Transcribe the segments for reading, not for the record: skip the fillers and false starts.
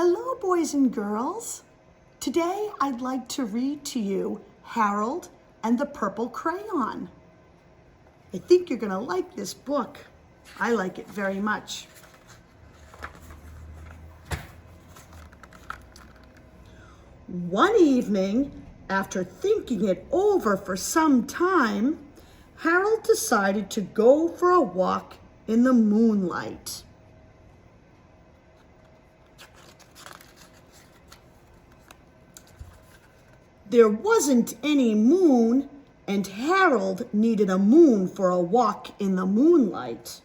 Hello, boys and girls. Today I'd like to read to you Harold and the Purple Crayon. I think you're going to like this book. I like it very much. One evening, after thinking it over for some time, Harold decided to go for a walk in the moonlight. There wasn't any moon, and Harold needed a moon for a walk in the moonlight.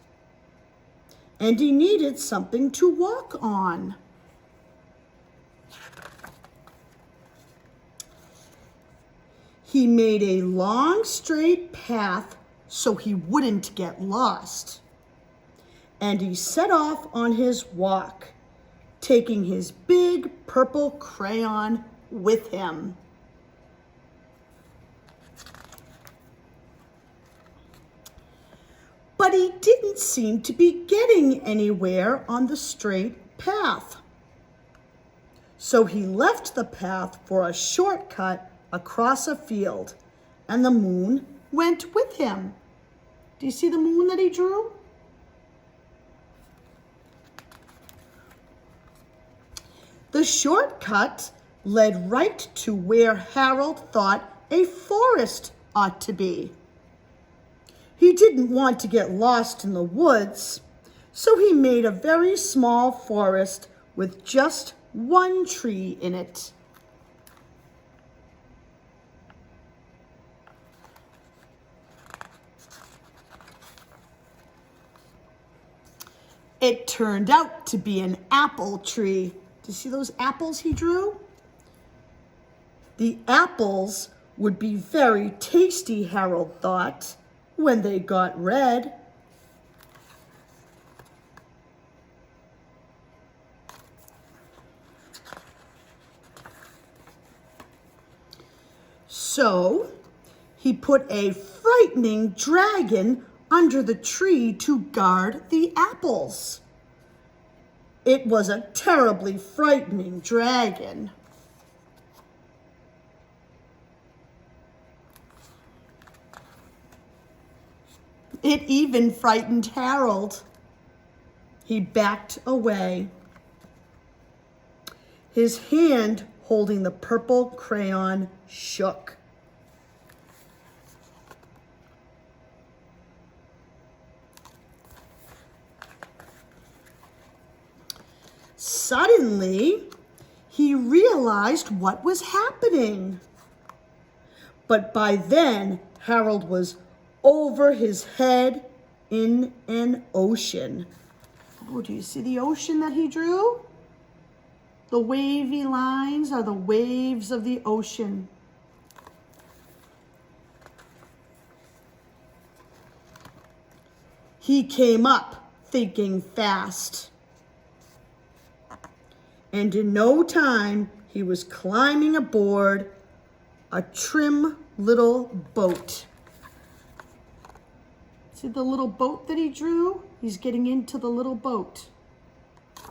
And he needed something to walk on. He made a long, straight path so he wouldn't get lost. And he set off on his walk, taking his big purple crayon with him. But he didn't seem to be getting anywhere on the straight path. So he left the path for a shortcut across a field, and the moon went with him. Do you see the moon that he drew? The shortcut led right to where Harold thought a forest ought to be. He didn't want to get lost in the woods, so he made a very small forest with just one tree in it. It turned out to be an apple tree. Do you see those apples he drew? The apples would be very tasty, Harold thought, when they got red. So he put a frightening dragon under the tree to guard the apples. It was a terribly frightening dragon. It even frightened Harold. He backed away. His hand holding the purple crayon shook. Suddenly, he realized what was happening. But by then, Harold was over his head in an ocean. Oh, do you see the ocean that he drew? The wavy lines are the waves of the ocean. He came up thinking fast. And in no time, he was climbing aboard a trim little boat. See the little boat that he drew? He's getting into the little boat. I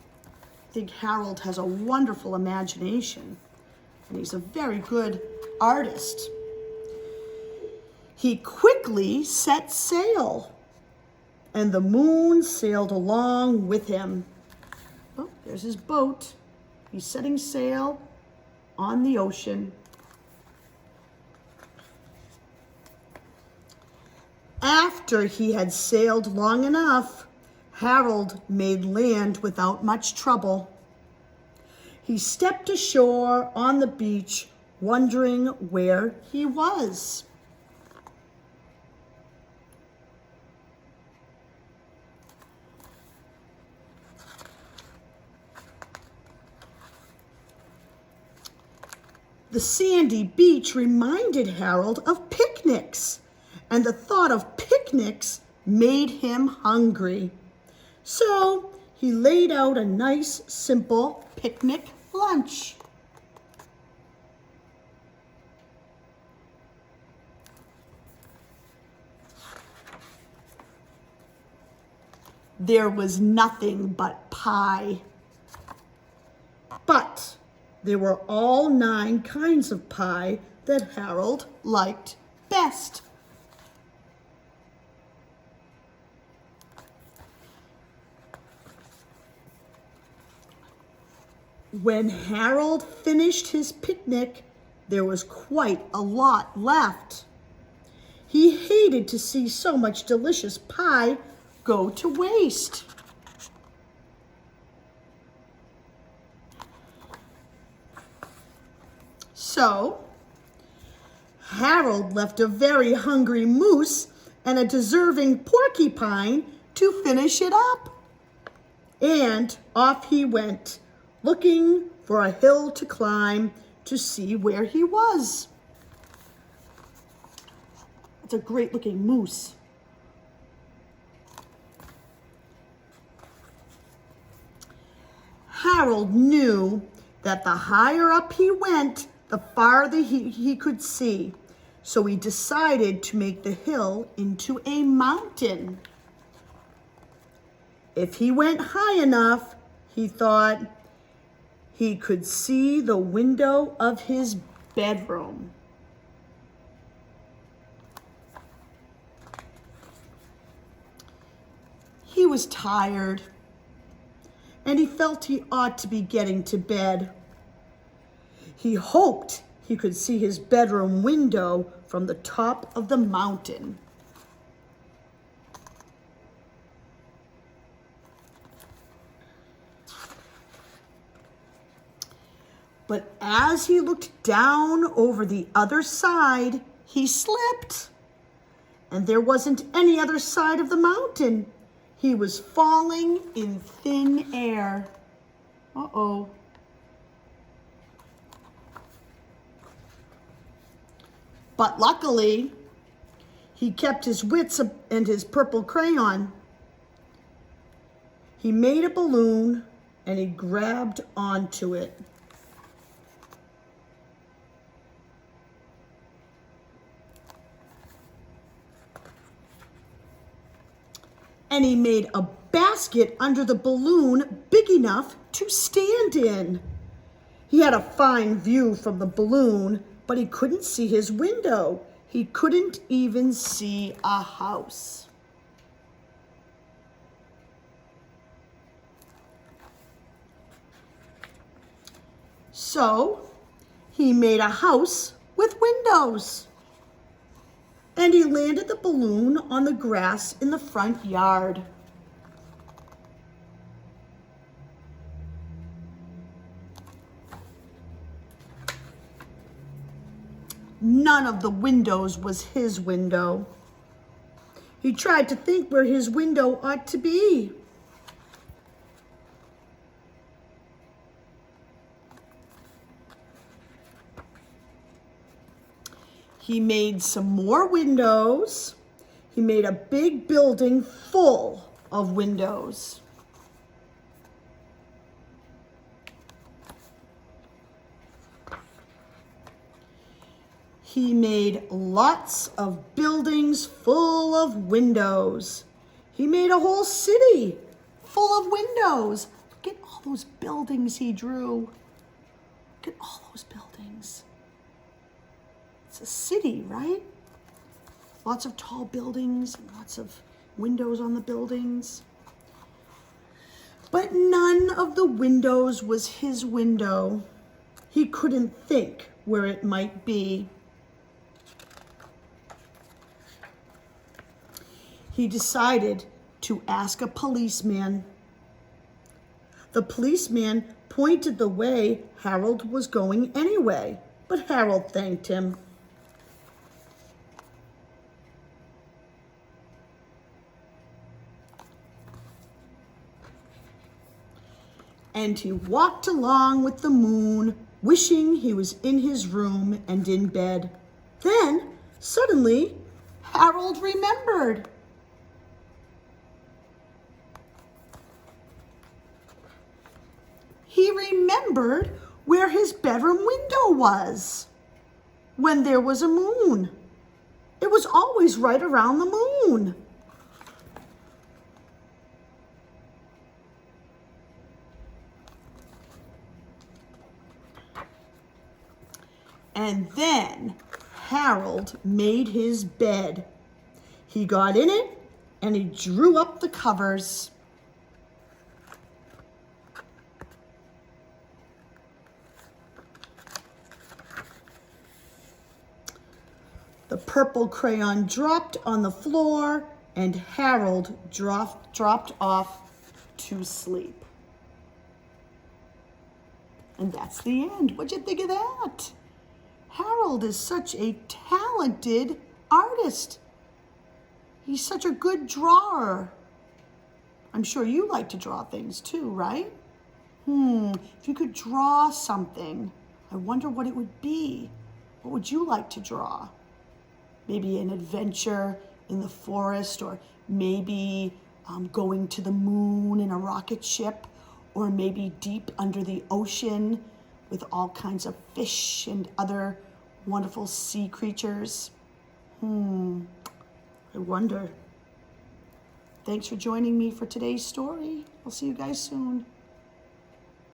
think Harold has a wonderful imagination, and he's a very good artist. He quickly set sail, and the moon sailed along with him. Oh, there's his boat. He's setting sail on the ocean. After he had sailed long enough, Harold made land without much trouble. He stepped ashore on the beach, wondering where he was. The sandy beach reminded Harold of picnics, and the thought of picnics made him hungry. So he laid out a nice, simple picnic lunch. There was nothing but pie. But there were all 9 kinds of pie that Harold liked best. When Harold finished his picnic, there was quite a lot left. He hated to see so much delicious pie go to waste. So, Harold left a very hungry moose and a deserving porcupine to finish it up. And off he went, looking for a hill to climb to see where he was. It's a great looking moose. Harold knew that the higher up he went, the farther he could see. So he decided to make the hill into a mountain. If he went high enough, he thought, he could see the window of his bedroom. He was tired, and he felt he ought to be getting to bed. He hoped he could see his bedroom window from the top of the mountain. But as he looked down over the other side, he slipped. And there wasn't any other side of the mountain. He was falling in thin air. Uh-oh. But luckily, he kept his wits and his purple crayon. He made a balloon and he grabbed onto it. And he made a basket under the balloon big enough to stand in. He had a fine view from the balloon, but he couldn't see his window. He couldn't even see a house. So he made a house with windows. And he landed the balloon on the grass in the front yard. None of the windows was his window. He tried to think where his window ought to be. He made some more windows. He made a big building full of windows. He made lots of buildings full of windows. He made a whole city full of windows. Look at all those buildings he drew. Look at all those buildings. It's a city, right? Lots of tall buildings and lots of windows on the buildings. But none of the windows was his window. He couldn't think where it might be. He decided to ask a policeman. The policeman pointed the way Harold was going anyway, but Harold thanked him. And he walked along with the moon, wishing he was in his room and in bed. Then, suddenly, Harold remembered. He remembered where his bedroom window was when there was a moon. It was always right around the moon. And then Harold made his bed. He got in it and he drew up the covers. The purple crayon dropped on the floor and Harold dropped off to sleep. And that's the end. What'd you think of that? Harold is such a talented artist. He's such a good drawer. I'm sure you like to draw things too, right? If you could draw something, I wonder what it would be. What would you like to draw? Maybe an adventure in the forest, or maybe going to the moon in a rocket ship, or maybe deep under the ocean with all kinds of fish and other wonderful sea creatures. I wonder. Thanks for joining me for today's story. I'll see you guys soon.